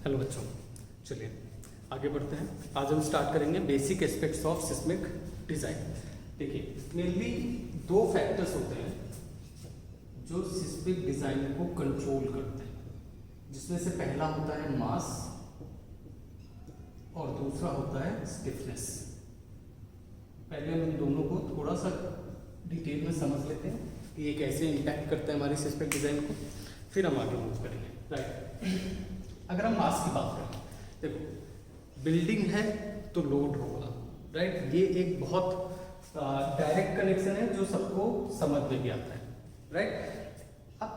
Hello बच्चों, चलिए आगे बढ़ते हैं। आज हम स्टार्ट करेंगे basic aspects of seismic design. देखिए, मेनली दो फैक्टर्स होते हैं जो सिस्मिक डिज़ाइन को कंट्रोल करते हैं, जिसमें से पहला होता है मास और दूसरा होता है स्टिफनेस। पहले हम इन दोनों को थोड़ा सा डिटेल में समझ लेते हैं कि ये कैसे इम्पैक्ट करता है हमारी सिस्मिक डिज़ाइन को, फिर हम आगे मूव करेंगे। राइट, अगर हम मास की बात करें, देखो बिल्डिंग है तो लोड होगा। राइट, ये एक बहुत डायरेक्ट कनेक्शन है जो सबको समझ में भी आता है। राइट, अब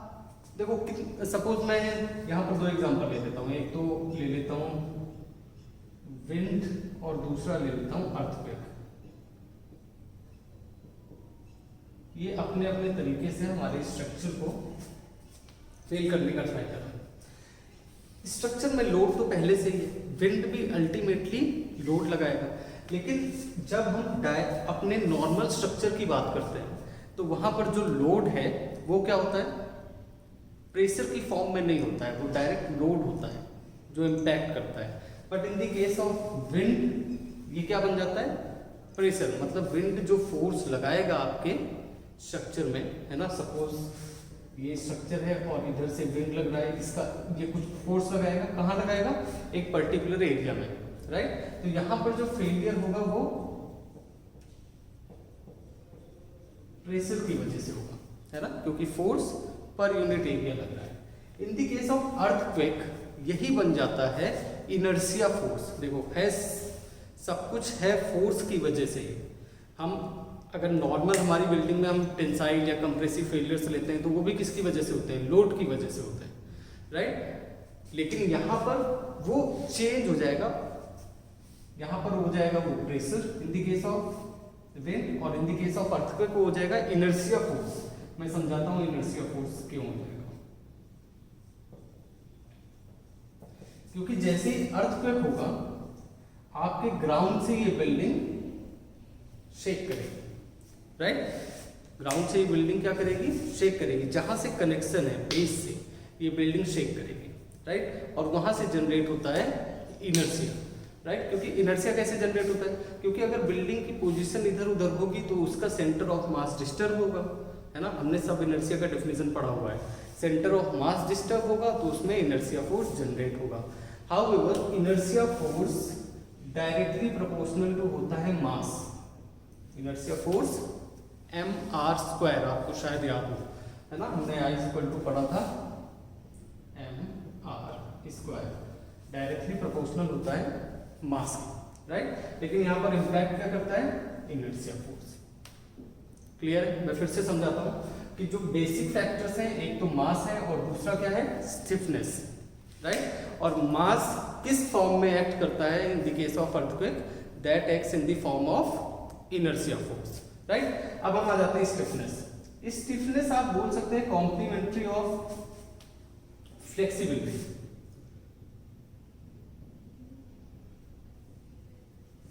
देखो सपोज मैं यहाँ पर दो एग्जांपल ले लेता हूँ। एक तो ले लेता हूँ विंड और दूसरा ले लेता हूँ अर्थक्वेक। ये अपने अपने तरीके से हमारे स्ट्रक्चर को फेल करने का ट्राई कर रहा है। स्ट्रक्चर में लोड तो पहले से ही है, विंड भी अल्टीमेटली लोड लगाएगा, लेकिन जब हम अपने नॉर्मल स्ट्रक्चर की बात करते हैं तो वहां पर जो लोड है वो क्या होता है, प्रेशर की फॉर्म में नहीं होता है, वो डायरेक्ट लोड होता है जो इम्पैक्ट करता है। But in the case of wind ये क्या बन जाता है, प्रेशर। मतलब विंड जो फोर्स लगाएगा आपके स्ट्रक्चर में, है ना, सपोज ये स्ट्रक्चर है और इधर से विंड लग रहा है, इसका ये कुछ फोर्स लगाएगा। कहाँ लगाएगा, एक पर्टिकुलर एरिया में। राइट, तो यहां पर जो फेलियर होगा वो प्रेशर की वजह से होगा, है ना, क्योंकि फोर्स पर यूनिट एरिया लग रहा है। इन द केस ऑफ अर्थक्वेक यही बन जाता है इनर्शिया फोर्स। देखो है, सब कुछ है फोर्स की वजह से। हम अगर नॉर्मल हमारी बिल्डिंग में हम टेंसाइल या कंप्रेसिव फेलियर्स लेते हैं तो वो भी किसकी वजह से होते हैं, लोड की वजह से होते हैं। राइट, लेकिन यहाँ पर वो चेंज हो जाएगा, यहाँ पर हो जाएगा वो pressure in the case of wind, और in the case of earthquake हो जाएगा इनर्शिया फोर्स। मैं समझाता हूँ इनर्शिया फोर्स क्यों हो जाएगा। क्योंकि जैसे ही अर्थक्वेक होगा आपके ग्राउंड से ये बिल्डिंग शेक करेगी। राइट, ग्राउंड से ये बिल्डिंग क्या करेगी, शेक करेगी। जहां से कनेक्शन है बेस से ये बिल्डिंग शेक करेगी। राइट, और वहां से जनरेट होता है इनर्शिया। राइट, क्योंकि इनर्शिया कैसे जनरेट होता है, क्योंकि अगर बिल्डिंग की पोजीशन इधर उधर होगी तो उसका सेंटर ऑफ मास डिस्टर्ब होगा, है ना। हमने सब इनर्शिया का डेफिनेशन पढ़ा हुआ है। सेंटर ऑफ मास डिस्टर्ब होगा तो उसमें इनर्शिया फोर्स जनरेट होगा। However inertia force directly proportional to होता है मास। इनर्शिया फोर्स mr², आपको शायद याद हो, है ना, हमने I पढ़ा था mr², डायरेक्टली प्रोपोर्शनल होता है मास की। राइट, लेकिन यहाँ पर इम्पैक्ट क्या करता है, इनर्शिया फोर्स। क्लियर है, मैं फिर से समझाता हूँ कि जो बेसिक फैक्टर्स हैं, एक तो मास है और दूसरा क्या है, स्टिफनेस। राइट, और मास किस फॉर्म में एक्ट करता है इन the case of earthquake, that acts in the form of inertia force. Right, अब हम आ जाते हैं स्टिफनेस। स्टिफनेस आप बोल सकते हैं complementary of flexibility.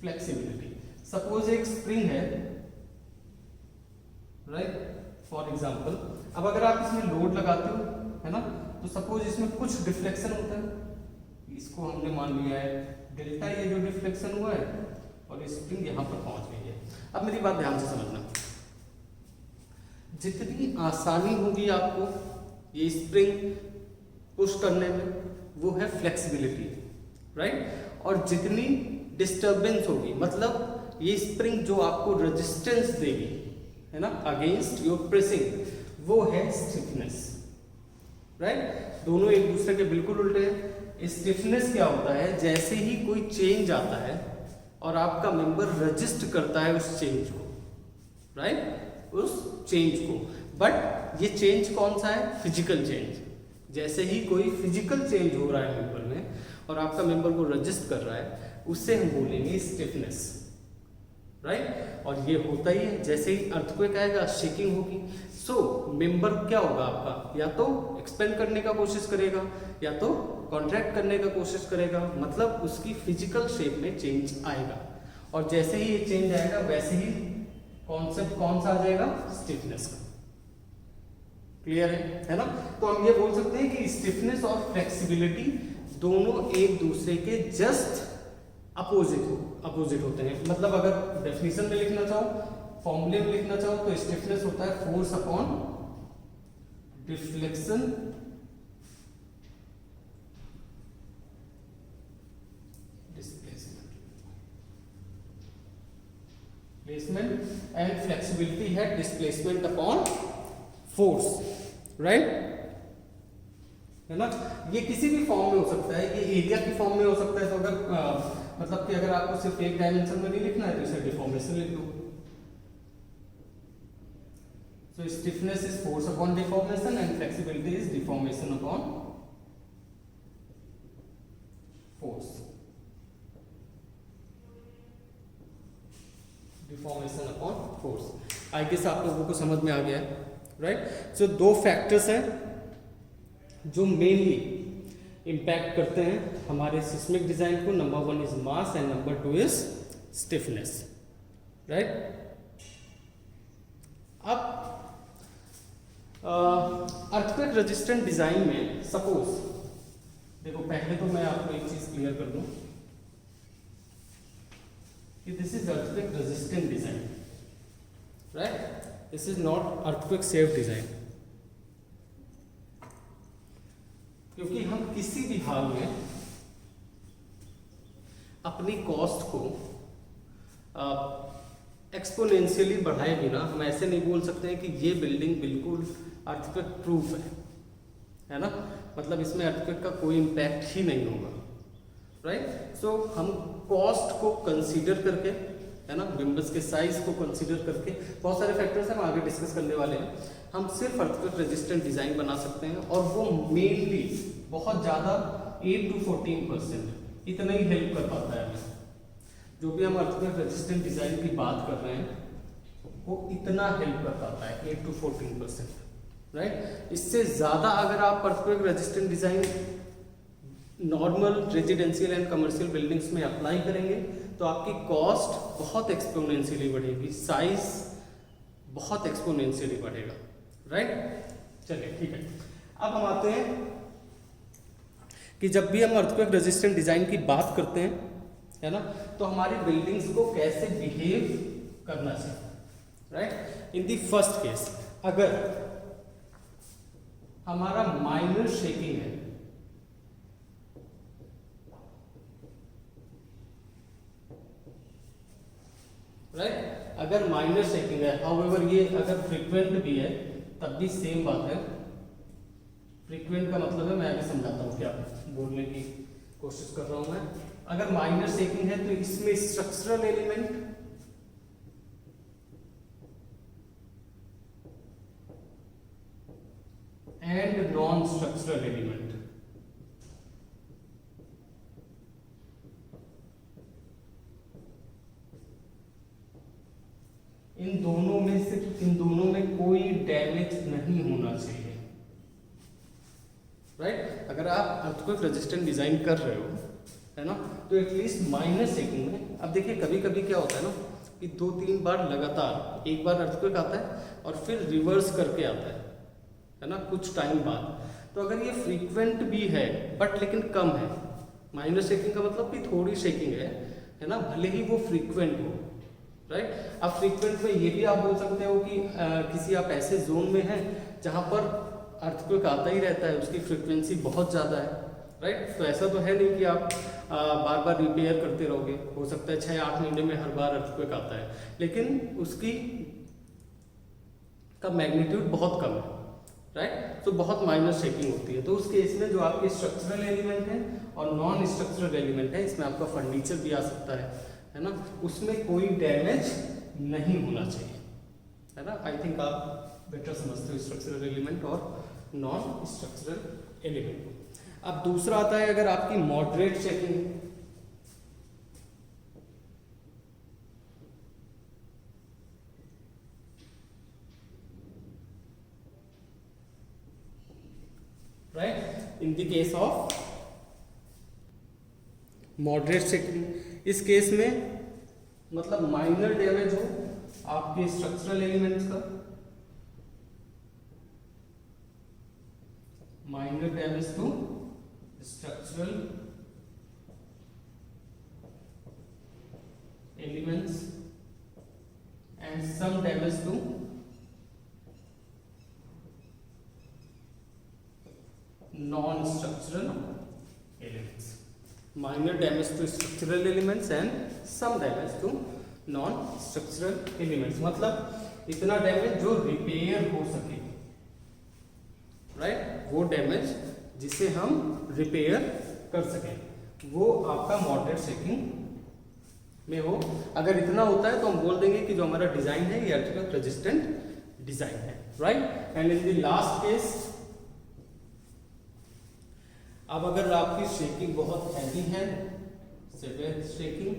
Flexibility, suppose एक स्प्रिंग है, राइट, फॉर एग्जांपल। अब अगर आप इसमें लोड लगाते हो, है ना, तो सपोज इसमें कुछ डिफ्लेक्शन होता है। इसको हमने मान लिया है डेल्टा, ये जो डिफ्लेक्शन हुआ है, और स्प्रिंग यहां पर पहुंच गई है। अब मेरी बात ध्यान से समझना, जितनी आसानी होगी आपको ये स्प्रिंग पुश करने में वो है फ्लेक्सिबिलिटी। राइट, और जितनी डिस्टरबेंस होगी, मतलब ये स्प्रिंग जो आपको रेजिस्टेंस देगी, है ना, अगेंस्ट योर प्रेसिंग, वो है स्टिफनेस। राइट, दोनों एक दूसरे के बिल्कुल उल्टे हैं। स्टिफनेस क्या होता है, जैसे ही कोई चेंज आता है और आपका मेंबर रजिस्ट करता है उस चेंज को, राइट, उस चेंज को। बट ये चेंज कौन सा है, फिजिकल चेंज। जैसे ही कोई फिजिकल चेंज हो रहा है मेंबर में और आपका मेंबर को रजिस्ट कर रहा है, उससे हम बोलेंगे स्टिफनेस। राइट, और ये होता ही है, जैसे ही अर्थक्वेक आएगा शेकिंग होगी। सो मेंबर क्या होगा आपका, या तो एक्सपेंड करने का कोशिश करेगा या तो कॉन्ट्रैक्ट करने का कोशिश करेगा, मतलब उसकी फिजिकल शेप में चेंज आएगा। और जैसे ही ये चेंज आएगा वैसे ही कॉन्सेप्ट कौन सा आ जाएगा, स्टिफनेस का। क्लियर है ना। तो हम ये बोल सकते हैं कि स्टिफनेस और फ्लेक्सिबिलिटी दोनों एक दूसरे के जस्ट अपोजिट होते हैं। मतलब अगर डेफिनेशन में लिखना चाहो, फॉर्मूले में लिखना चाहो, तो स्टिफनेस होता है force upon deflection displacement and flexibility है डिस्प्लेसमेंट अपॉन फोर्स, राइट, है ना। ये किसी भी फॉर्म में हो सकता है, ये एरिया की फॉर्म में हो सकता है। तो अगर मतलब कि अगर आपको सिर्फ एक डायमेंशन में नहीं लिखना है तो इसे डिफॉर्मेशन लिख दो। So stiffness is force upon deformation and flexibility is deformation upon force, deformation upon force. I guess आप लोगों को समझ में आ गया है, राइट। सो दो फैक्टर्स हैं जो मेनली इम्पैक्ट करते हैं हमारे सिस्मिक डिजाइन को। Number 1 is mass and number 2 is stiffness, right. अब अर्थक्वेक रेजिस्टेंट डिजाइन में सपोज देखो, पहले तो मैं आपको एक चीज क्लियर कर दूं कि this is earthquake resistant design, right, this is not earthquake safe design. क्योंकि हम किसी भी हाल में अपनी कॉस्ट को एक्सपोनेंशियली बढ़ाए बिना हम ऐसे नहीं बोल सकते हैं कि ये बिल्डिंग बिल्कुल अर्थक्वेक प्रूफ है ना। मतलब इसमें अर्थक्वेक का कोई इम्पैक्ट ही नहीं होगा, राइट। सो हम कॉस्ट को कंसीडर करके, है ना, बिम्बस के साइज को कंसीडर करके, बहुत सारे फैक्टर्स हम आगे डिस्कस करने वाले हैं, हम सिर्फ अर्थक्वेक रेजिस्टेंट डिजाइन बना सकते हैं। और वो मेनली बहुत ज़्यादा 8 to 14% इतना ही हेल्प कर पाता है हमें। जो भी हम अर्थक्वेक रेजिस्टेंट डिजाइन की बात कर रहे हैं वो इतना हेल्प कर पाता है 8 to 14%, राइट। इससे ज़्यादा अगर आप earthquake resistant design normal residential and commercial buildings में अप्लाई करेंगे तो आपकी कॉस्ट बहुत एक्सपोनेंशियली बढ़ेगी, साइज बहुत एक्सपोनेंशियली बढ़ेगा, राइट। चलिए ठीक है, अब हम आते हैं कि जब भी हम अर्थक्वेक रेजिस्टेंट डिजाइन की बात करते हैं, है ना, तो हमारी बिल्डिंग्स को कैसे बिहेव करना चाहिए, right. In the first case अगर हमारा माइनर शेकिंग है, राइट, अगर माइनर शेकिंग है, हाउएवर ये अगर फ्रीक्वेंट भी है तब भी सेम बात है। फ्रीक्वेंट का मतलब है, मैं आगे समझाता हूँ क्या बोलने की कोशिश कर रहा हूं मैं। अगर माइनर शेकिंग है तो इसमें structural element and non structural element, इन दोनों में कोई डैमेज नहीं होना चाहिए, राइट। अगर आप अर्थक्वेक रेजिस्टेंट डिजाइन कर रहे हो, है ना, तो एटलीस्ट माइनर शेकिंग में, अब देखिए कभी कभी क्या होता है ना कि 2-3 बार लगातार, एक बार अर्थक्वेक आता है और फिर रिवर्स करके आता है ना, कुछ टाइम बाद। तो अगर ये फ्रीक्वेंट भी है बट लेकिन कम है, माइनर शेकिंग का मतलब कि थोड़ी शेकिंग है ना, भले ही वो फ्रीक्वेंट हो, राइट। अब फ्रीक्वेंट में ये भी आप बोल सकते हो कि किसी आप ऐसे जोन में हैं जहां पर अर्थक्वेक आता ही रहता है, उसकी फ्रीक्वेंसी बहुत ज़्यादा है, राइट। तो ऐसा तो है नहीं कि आप बार बार रिपेयर करते रहोगे, हो सकता है 6-8 महीने में हर बार अर्थक्वेक आता है, लेकिन उसकी का मैग्नीट्यूड बहुत कम है, राइट। तो बहुत माइनर शेकिंग होती है। तो उस केस में जो आपके स्ट्रक्चरल एलिमेंट है और नॉन स्ट्रक्चरल एलिमेंट है, इसमें आपका फर्नीचर भी आ सकता है ना, उसमें कोई डैमेज नहीं होना चाहिए, है ना। आई थिंक आप बेटर समझते हो स्ट्रक्चरल एलिमेंट और नॉन स्ट्रक्चरल एलिमेंट। अब दूसरा आता है अगर आपकी moderate shaking, right, in the case of moderate shaking, इस केस में मतलब माइनर डैमेज हो आपके स्ट्रक्चरल एलिमेंट्स का, minor damage to structural elements and some damage to non-structural elements. Minor damage to structural elements and some damage to non-structural elements. मतलब इतना damage जो repair हो सके, राइट? वो डैमेज जिसे हम रिपेयर कर सकें, वो आपका मॉडरेट शेकिंग में हो। अगर इतना होता है तो हम बोल देंगे कि जो हमारा डिजाइन है ये अर्थक्वेक रेजिस्टेंट डिजाइन है, right? And in the last case, अब अगर आपकी शेकिंग बहुत हैवी है, सेवियर शेकिंग,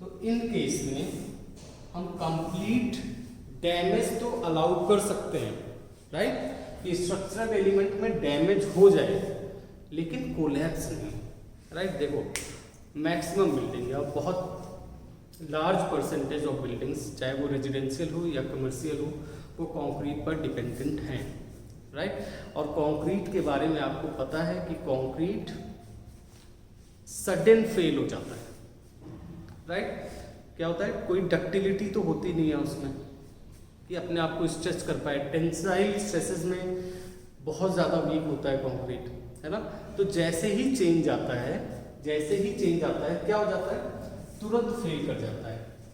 तो इन केस में हम कंप्लीट डैमेज तो अलाउ कर सकते हैं, राइट? कि स्ट्रक्चरल एलिमेंट में डैमेज हो जाए लेकिन कोलैप्स नहीं, राइट? देखो, मैक्सिमम बिल्डिंग या बहुत लार्ज परसेंटेज ऑफ बिल्डिंग्स, चाहे वो रेजिडेंशियल हो या कमर्शियल हो, वो कंक्रीट पर डिपेंडेंट हैं, राइट? और कंक्रीट के बारे में आपको पता है कि कंक्रीट सडन फेल हो जाता है, राइट? क्या होता है, कोई डक्टिलिटी तो होती नहीं है उसमें कि अपने आप को स्ट्रेच कर पाए। टेंसाइल स्ट्रेसेस में बहुत ज़्यादा वीक होता है कंक्रीट, है ना? तो जैसे ही चेंज आता है, क्या हो जाता है, तुरंत फेल कर जाता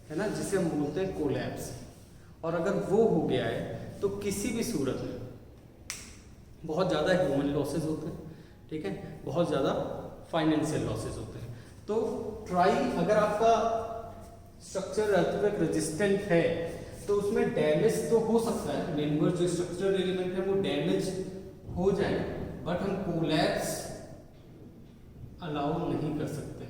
है ना? जिसे हम बोलते हैं कोलैप्स। और अगर वो हो गया है तो किसी भी सूरत में बहुत ज़्यादा ह्यूमन लॉसेज होते हैं, ठीक है? बहुत ज़्यादा फाइनेंशियल लॉसेज होते हैं। तो ट्राई, अगर आपका स्ट्रक्चर अर्थक्वेक रेजिस्टेंट है तो उसमें डैमेज तो हो सकता है, मेंबर जो स्ट्रक्चरल एलिमेंट है वो डैमेज हो जाए, बट हम कोलैप्स अलाउ नहीं कर सकते,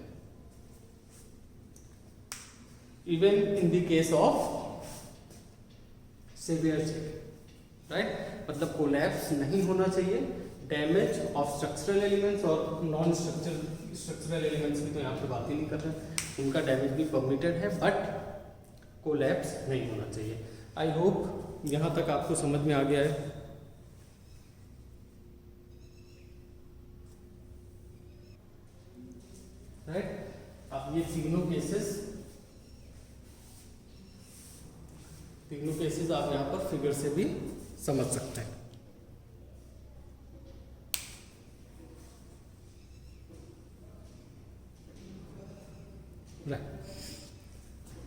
even in the case of severe shaking, right? मतलब कोलैप्स नहीं होना चाहिए। डैमेज ऑफ स्ट्रक्चरल एलिमेंट्स और नॉन स्ट्रक्चरल एलिमेंट्स की तो यहाँ पे बात ही नहीं कर रहे, उनका डैमेज भी परमिटेड है, बट कोलैप्स नहीं होना चाहिए। आई होप यहाँ तक आपको समझ में आ गया है। राइट? अब ये तीनों केसेस आप यहाँ पर फिगर से भी समझ सकते हैं। राइट,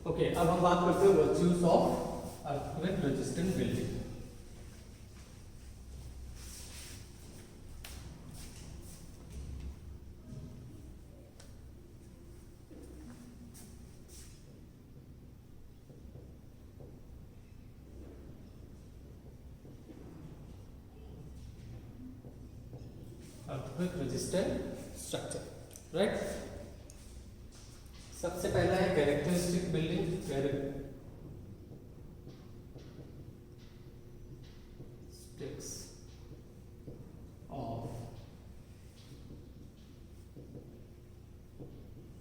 ओके, अब हम बात करते हैं virtues of earthquake resistant building. Earthquake resistant structure, right? सबसे पहला है characteristic building, characteristics of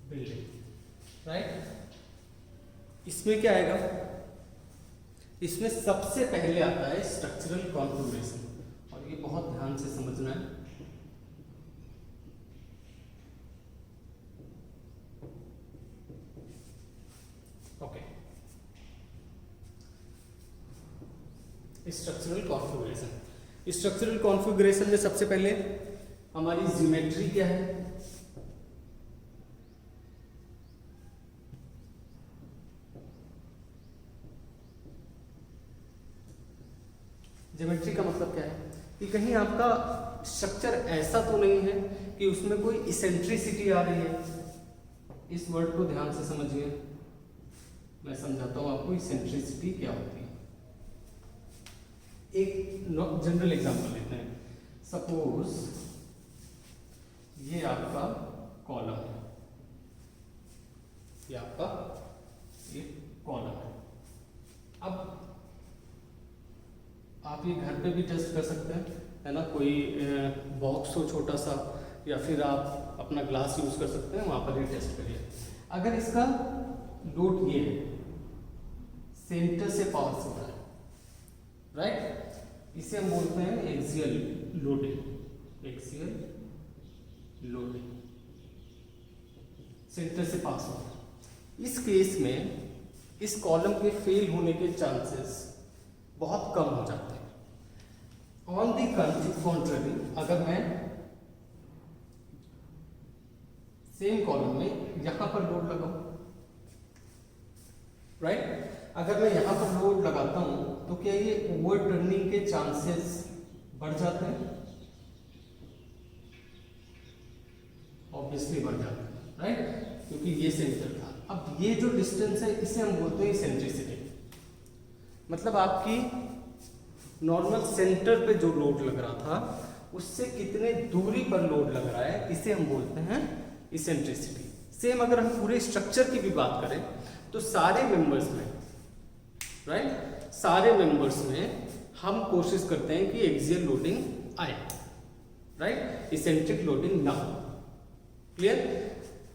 building, right? इसमें क्या आएगा? इसमें सबसे पहले आता है स्ट्रक्चरल कॉन्फ़िगरेशन, और ये बहुत ध्यान से समझना है। स्ट्रक्चरल कॉन्फ़िगरेशन में सबसे पहले हमारी ज्योमेट्री क्या है? ज्योमेट्री का मतलब क्या है कि कहीं आपका स्ट्रक्चर ऐसा तो नहीं है कि उसमें कोई इसेंट्रिसिटी आ रही है। इस वर्ड को ध्यान से समझिए, मैं समझाता हूं आपको इसेंट्रिसिटी क्या होती है। एक जनरल एग्जांपल लेते हैं। सपोज ये आपका कॉलम है, ये आपका एक कॉलम है। अब आप ये घर पे भी टेस्ट कर सकते हैं, है ना? कोई बॉक्स हो छोटा सा, या फिर आप अपना ग्लास यूज कर सकते हैं, वहां पर ये टेस्ट करिए। अगर इसका लोड ये है, सेंटर से पास हो रहा है, राइट? इसे हम बोलते हैं axial loading. Axial loading centre से पास हो। इस केस में इस कॉलम के फेल होने के चांसेस बहुत कम हो जाते हैं। ऑन दी कॉन्ट्ररी, अगर मैं सेम कॉलम में यहां पर लोड लगाऊं, राइट, अगर मैं यहां पर लोड लगाता हूं तो क्या ये ओवरटर्निंग के चांसेस बढ़ जाते हैं? ऑब्वियसली बढ़ जाते हैं, राइट, क्योंकि ये सेंटर था। अब ये जो डिस्टेंस है इसे हम बोलते हैं इसेंट्रिसिटी। मतलब आपकी नॉर्मल सेंटर पे जो लोड लग रहा था उससे कितने दूरी पर लोड लग रहा है, इसे हम बोलते हैं इसेंट्रिसिटी। सेम अगर हम पूरे स्ट्रक्चर की भी बात करें तो सारे मेंबर्स में, राइट, सारे मेंबर्स में हम कोशिश करते हैं कि एक्सियल लोडिंग आए, राइट, इसेंट्रिक लोडिंग ना हो। क्लियर?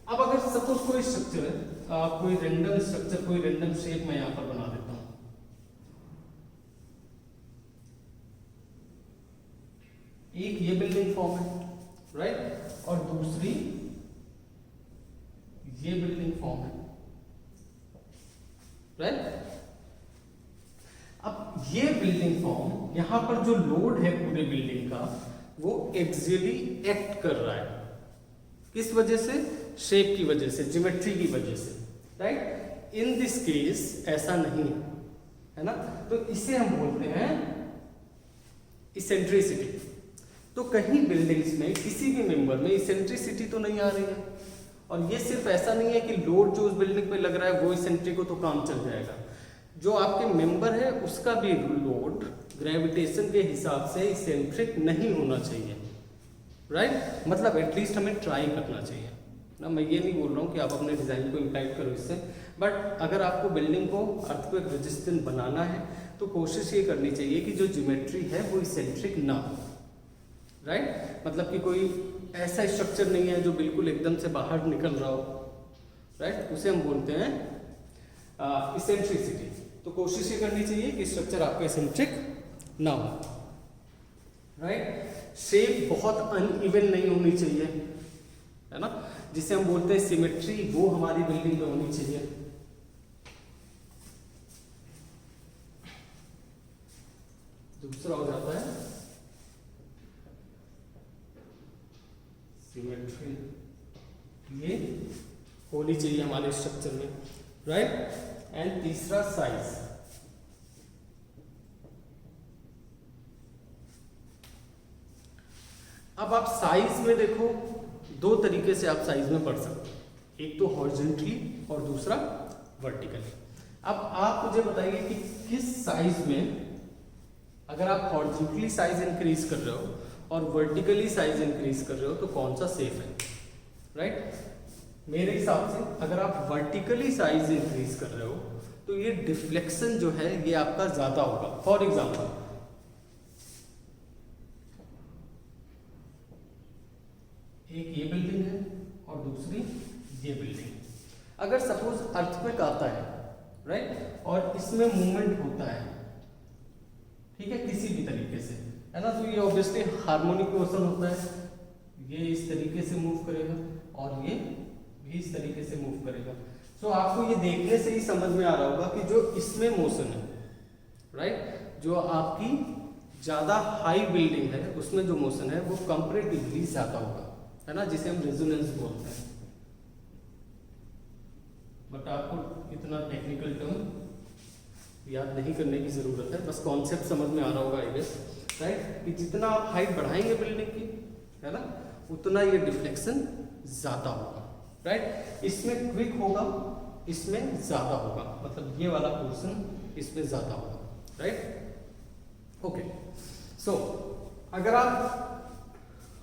अब अगर सपोज कोई स्ट्रक्चर है, कोई रैंडम स्ट्रक्चर, कोई रैंडम शेप मैं यहां पर बना देता हूं। एक ये बिल्डिंग फॉर्म है, राइट, और दूसरी ये बिल्डिंग फॉर्म है, राइट। अब ये बिल्डिंग फॉर्म, यहां पर जो लोड है पूरे बिल्डिंग का वो एक्सियली एक्ट कर रहा है। किस वजह से? शेप की वजह से, ज्योमेट्री की वजह से, राइट। इन दिस केस ऐसा नहीं है ना, तो इसे हम बोलते हैं इसेंट्रिसिटी। तो कहीं बिल्डिंग्स में किसी भी मेंबर में इसेंट्रिसिटी तो नहीं आ रही है, और ये सिर्फ ऐसा नहीं है कि लोड जो उस बिल्डिंग पे लग रहा है वो इसेंट्रिक हो तो काम चल जाएगा। जो आपके मेंबर है उसका भी लोड ग्रेविटेशन के हिसाब से इसेंट्रिक नहीं होना चाहिए, राइट। मतलब एटलीस्ट हमें ट्राई करना चाहिए ना। मैं ये नहीं बोल रहा हूँ कि आप अपने डिजाइन को इम्पैक्ट करो इससे, बट अगर आपको बिल्डिंग को अर्थक्वेक रेजिस्टेंट बनाना है तो कोशिश ये करनी चाहिए कि जो ज्योमेट्री है वो इसेंट्रिक ना हो, राइट। मतलब कि कोई ऐसा स्ट्रक्चर नहीं है जो बिल्कुल एकदम से बाहर निकल रहा हो, राइट, उसे हम बोलते हैं इसेंट्रिसिटी। तो कोशिश ये करनी चाहिए कि स्ट्रक्चर आपका इसेंट्रिक ना हो, राइट। शेप बहुत अनइवन नहीं होनी चाहिए, है ना, जिसे हम बोलते हैं सिमेट्री, वो हमारी बिल्डिंग में होनी चाहिए। दूसरा हो जाता है सिमेट्री, ये होनी चाहिए हमारे स्ट्रक्चर में, राइट। एंड तीसरा साइज। अब आप साइज में देखो, दो तरीके से आप साइज में पढ़ सकते हो, एक तो हॉरिजॉन्टली और दूसरा वर्टिकली। अब आप मुझे बताइए कि किस साइज में, अगर आप हॉरिजॉन्टली साइज इंक्रीज कर रहे हो और वर्टिकली साइज इंक्रीज कर रहे हो तो कौन सा सेफ है, राइट। मेरे हिसाब से अगर आप वर्टिकली साइज इंक्रीज कर रहे हो तो ये डिफ्लेक्शन जो है ये आपका ज्यादा होगा। फॉर एग्जाम्पल, एक ये बिल्डिंग है और दूसरी ये बिल्डिंग। अगर सपोज अर्थक्वेक आता है, राइट, और इसमें मूवमेंट होता है, ठीक है, किसी भी तरीके से, है ना, तो ये ऑब्वियसली हार्मोनिक मोशन होता है। ये इस तरीके से मूव करेगा और ये भी इस तरीके से मूव करेगा। तो आपको ये देखने से ही समझ में आ रहा होगा कि जो इसमें मोशन है, राइट, जो आपकी ज्यादा हाई बिल्डिंग है उसमें जो मोशन है वो कंपैरेटिवली ज्यादा होगा, है ना, जिसे हम रेजोनेंस बोलते हैं। बट आपको इतना टेक्निकल टर्म याद नहीं करने की जरूरत है, बस कॉन्सेप्ट समझ में आ रहा होगा आई गेस, राइट, कि जितना आप हाइट बढ़ाएंगे बिल्डिंग की, है ना, उतना ये डिफ्लेक्शन ज्यादा होगा, राइट। इसमें क्विक होगा, इसमें ज्यादा होगा, मतलब ये वाला पोर्शन इसमें ज्यादा होगा, राइट। ओके, सो अगर आप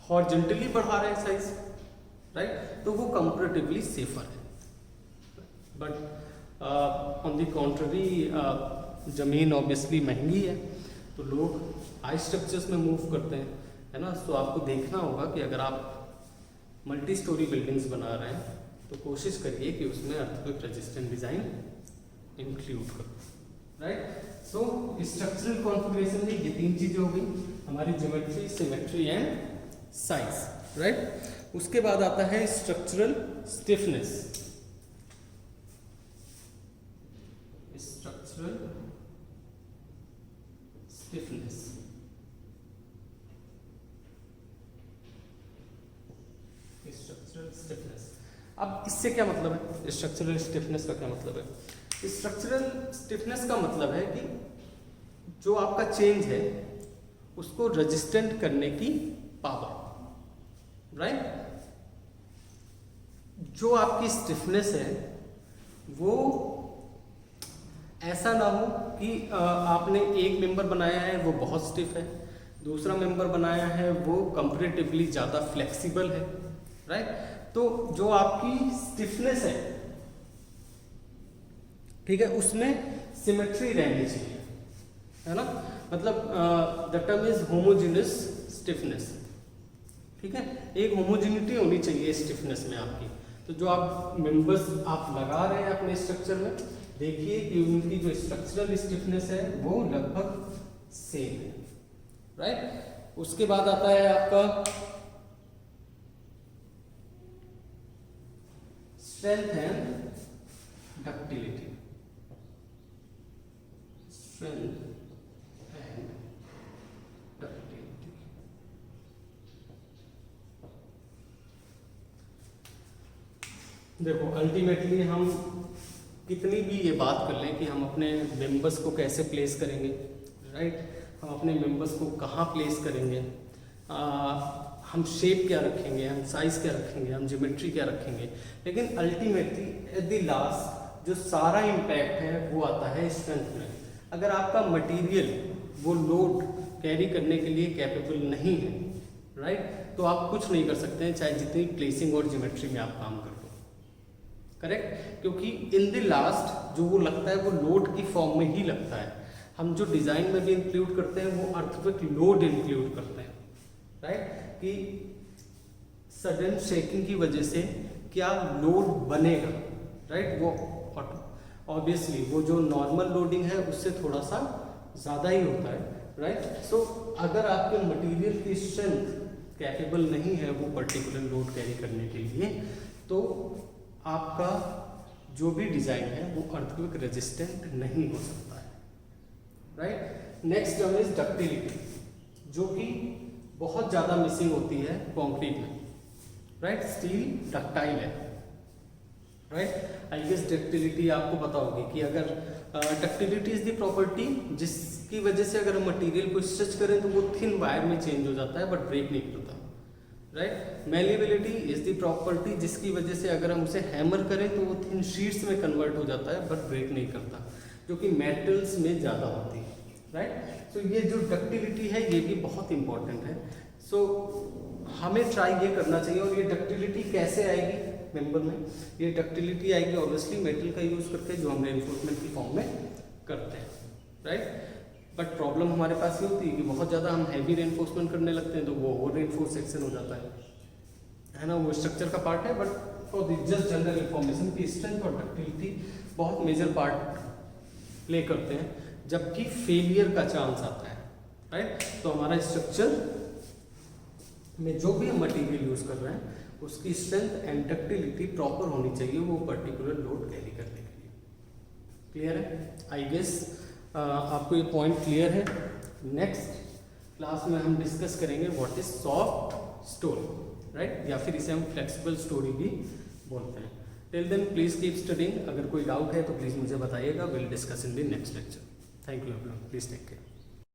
हॉरिजॉन्टली बढ़ा रहे हैं साइज, राइट, तो वो कंपैरेटिवली सेफर है। बट ऑन द कॉन्ट्ररी जमीन ऑब्वियसली महंगी है तो लोग हाई स्ट्रक्चर्स में मूव करते हैं, है ना। तो आपको देखना होगा कि अगर आप मल्टी स्टोरी बिल्डिंग्स बना रहे हैं तो कोशिश करिए कि उसमें अर्थक्वेक रेजिस्टेंट डिजाइन इंक्लूड करो, राइट। सो स्ट्रक्चरल कॉन्फ़िगरेशन में ये तीन चीजें हो गई हमारी, geometry, symmetry and size, right. उसके बाद आता है structural stiffness. Structural stiffness, structural stiffness. अब इससे क्या मतलब है, स्ट्रक्चरल स्टिफनेस का क्या मतलब है? स्ट्रक्चरल स्टिफनेस का मतलब है कि जो आपका चेंज है उसको रेजिस्टेंट करने की पावर, राइट। जो आपकी स्टिफनेस है वो ऐसा ना हो कि आपने एक मेंबर बनाया है वो बहुत स्टिफ है, दूसरा मेंबर बनाया है वो कंपैरेटिवली ज़्यादा फ्लेक्सिबल है, राइट। तो जो आपकी स्टिफनेस है, ठीक है, उसमें सिमेट्री रहनी चाहिए, है ना। मतलब the term is homogeneous stiffness, ठीक है, एक होमोजेनिटी होनी चाहिए स्टिफनेस में आपकी। तो जो आप मेंबर्स आप लगा रहे हैं अपने स्ट्रक्चर में, देखिए कि उनकी जो स्ट्रक्चरल स्टिफनेस है वो लगभग सेम है, राइट। उसके बाद आता है आपका strength and ductility. Strength and ductility, देखो अल्टीमेटली हम कितनी भी ये बात कर लें कि हम अपने मेंबर्स को कैसे प्लेस करेंगे, राइट, हम अपने मेंबर्स को कहाँ प्लेस करेंगे, हम शेप क्या रखेंगे, हम साइज क्या रखेंगे, हम ज्योमेट्री क्या रखेंगे, लेकिन अल्टीमेटली एट द लास्ट जो सारा इम्पैक्ट है वो आता है स्ट्रेंथ में। अगर आपका मटेरियल वो लोड कैरी करने के लिए कैपेबल नहीं है, राइट, तो आप कुछ नहीं कर सकते हैं चाहे जितनी प्लेसिंग और ज्योमेट्री में आप काम कर लो, करेक्ट। क्योंकि इन द लास्ट जो वो लगता है वो लोड की फॉर्म में ही लगता है। हम जो डिज़ाइन में भी इंक्लूड करते हैं वो अर्थक्वेक लोड इंक्लूड करते हैं, राइट, कि सडन शेकिंग की वजह से क्या लोड बनेगा, राइट। वो ऑब्वियसली वो जो नॉर्मल लोडिंग है उससे थोड़ा सा ज़्यादा ही होता है, राइट। सो अगर आपके मटेरियल की स्ट्रेंथ कैपेबल नहीं है वो पर्टिकुलर लोड कैरी करने के लिए, तो आपका जो भी डिज़ाइन है वो अर्थक्वेक रेजिस्टेंट नहीं हो सकता है, right. Next term is ductility, जो कि बहुत ज़्यादा मिसिंग होती है कंक्रीट में, राइट। स्टील डक्टाइल है, राइट। आई गेस डक्टिलिटी आपको पता होगी कि अगर डक्टिलिटी इज द प्रॉपर्टी जिसकी वजह से अगर हम मटेरियल को स्ट्रेच करें तो वो थिन वायर में चेंज हो जाता है बट ब्रेक नहीं करता, right. Malleability is the property जिसकी वजह से अगर हम उसे हैमर करें तो वो थिन शीट्स में कन्वर्ट हो जाता है बट ब्रेक नहीं करता, जो कि मेटल्स में ज़्यादा होती है, राइट। तो ये जो डक्टिलिटी है ये भी बहुत इंपॉर्टेंट है। सो हमें ट्राई ये करना चाहिए। और ये डक्टिलिटी कैसे आएगी मेंबर में? ये डक्टिलिटी आएगी ऑब्वियसली मेटल का यूज़ करके जो हम रेनफोर्समेंट की फॉर्म में करते हैं, राइट। बट प्रॉब्लम हमारे पास ये होती है कि बहुत ज़्यादा हम हैवी रेनफोर्समेंट करने लगते हैं तो वो ओवर रेनफोर्स सेक्शन हो जाता है ना। वो स्ट्रक्चर का पार्ट है but for the just general information की स्ट्रेंथ और डक्टिलिटी बहुत मेजर पार्ट प्ले करते हैं जबकि फेलियर का चांस आता है, राइट। तो हमारा स्ट्रक्चर में जो भी हम मटेरियल यूज़ कर रहे हैं उसकी स्ट्रेंथ एंड डक्टिलिटी प्रॉपर होनी चाहिए वो पर्टिकुलर लोड कैरी करने के लिए। क्लियर है? आई गेस आपको ये पॉइंट क्लियर है। नेक्स्ट क्लास में हम डिस्कस करेंगे what is soft storey, right, या फिर इसे हम फ्लेक्सिबल स्टोरी भी बोलते हैं। Till then please keep studying. अगर कोई डाउट है तो प्लीज़ मुझे बताइएगा। Will discuss in the next lecture. Thank you everyone, please take care.